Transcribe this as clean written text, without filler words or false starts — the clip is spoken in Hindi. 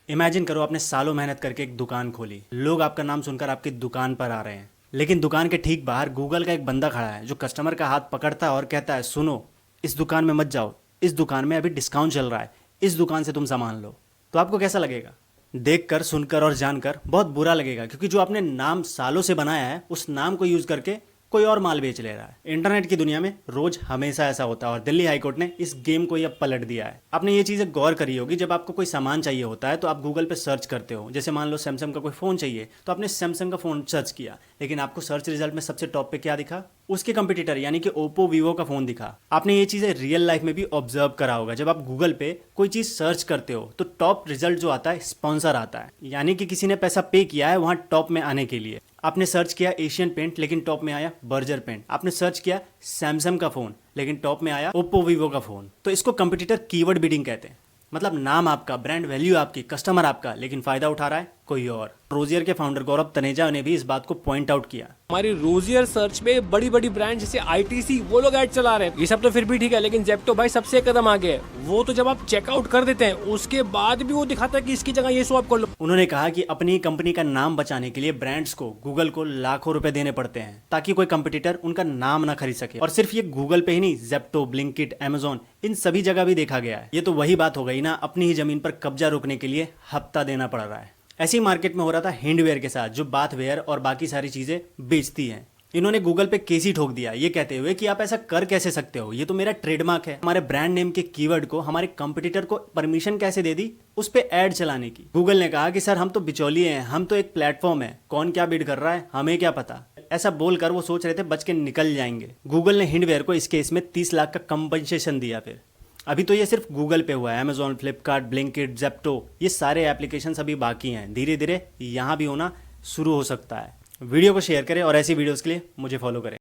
इमेजिन करो आपने सालों मेहनत करके एक दुकान खोली, लोग आपका नाम सुनकर आपकी दुकान पर आ रहे हैं, लेकिन दुकान के ठीक बाहर गूगल का एक बंदा खड़ा है जो कस्टमर का हाथ पकड़ता है और कहता है सुनो, इस दुकान में मत जाओ, इस दुकान में अभी डिस्काउंट चल रहा है, इस दुकान से तुम सामान लो। तो आपको कैसा लगेगा? देखकर, सुनकर और जानकर बहुत बुरा लगेगा, क्योंकि जो आपने नाम सालों से बनाया है उस नाम को यूज करके कोई और माल बेच ले रहा है। इंटरनेट की दुनिया में रोज हमेशा ऐसा होता है और दिल्ली हाईकोर्ट ने इस गेम को ही अब पलट दिया है। आपने ये चीजें गौर करी होगी, जब आपको कोई सामान चाहिए होता है तो आप गूगल पे सर्च करते हो। जैसे मान लो सैमसंग का कोई फोन चाहिए तो आपने सैमसंग का फोन सर्च किया, लेकिन आपको सर्च रिजल्ट में सबसे टॉप पे क्या दिखा? उसके कंपटीटर यानी कि ओप्पो वीवो का फोन दिखा। आपने ये चीजें रियल लाइफ में भी ऑब्जर्व करा होगा। जब आप गूगल पे कोई चीज सर्च करते हो तो टॉप रिजल्ट जो आता है स्पॉन्सर आता है, यानी कि किसी ने पैसा पे किया है वहां टॉप में आने के लिए। आपने सर्च किया एशियन पेंट, लेकिन टॉप में आया बर्जर पेंट। आपने सर्च किया सैमसंग का फोन, लेकिन टॉप में आया ओप्पो वीवो का फोन। तो इसको कंपटीटर कीवर्ड बिडिंग कहते हैं। मतलब नाम आपका, ब्रांड वैल्यू आपकी, कस्टमर आपका, लेकिन फायदा उठा रहा है कोई और। रोजियर के फाउंडर गौरव तनेजा ने भी इस बात को पॉइंट आउट किया। हमारी रोजियर सर्च में बड़ी बड़ी ब्रांड जैसे आईटीसी वो लोग ऐड चला रहे हैं। ये सब तो फिर भी ठीक है, लेकिन जेप्टो भाई सबसे कदम आगे है। वो तो जब आप चेकआउट कर देते हैं उसके बाद भी वो दिखाता है कि इसकी जगह ये स्वैप कर लो। उन्होंने कहा कि अपनी कंपनी का नाम बचाने के लिए ब्रांड्स को, गूगल को लाखों रुपए देने पड़ते हैं ताकि कोई कंपटीटर उनका नाम ना खरीद सके। और सिर्फ ये गूगल पे ही नहीं, जेप्टो, ब्लिंकिट, अमेजोन, इन सभी जगह भी देखा गया है। ये तो वही बात हो गई ना, अपनी ही जमीन पर कब्जा रोकने के लिए हफ्ता देना पड़ रहा है। ऐसी मार्केट में हो रहा था हैंडवेयर के साथ, जो बाथवेयर और बाकी सारी चीजें बेचती हैं। इन्होंने गूगल पे केस ही ठोक दिया, ये कहते हुए कि आप ऐसा कर कैसे सकते हो, ये तो मेरा ट्रेडमार्क है। हमारे ब्रांड नेम के कीवर्ड को हमारे कंपटीटर को परमिशन कैसे दे दी उस पे ऐड चलाने की। गूगल ने कहा कि सर हम तो बिचौलिए हैं, हम तो एक प्लेटफॉर्म है, कौन क्या बिड कर रहा है हमें क्या पता। ऐसा बोलकर वो सोच रहे थे बच के निकल जाएंगे। गूगल ने हैंडवेयर को इस केस में 30 लाख का कंपनसेशन दिया। फिर अभी तो ये सिर्फ गूगल पे हुआ है, अमेजोन, फ्लिपकार्ट, ब्लिंकिट, जेप्टो, ये सारे एप्लीकेशंस अभी बाकी हैं। धीरे धीरे यहाँ भी होना शुरू हो सकता है। वीडियो को शेयर करें और ऐसी वीडियोस के लिए मुझे फॉलो करें।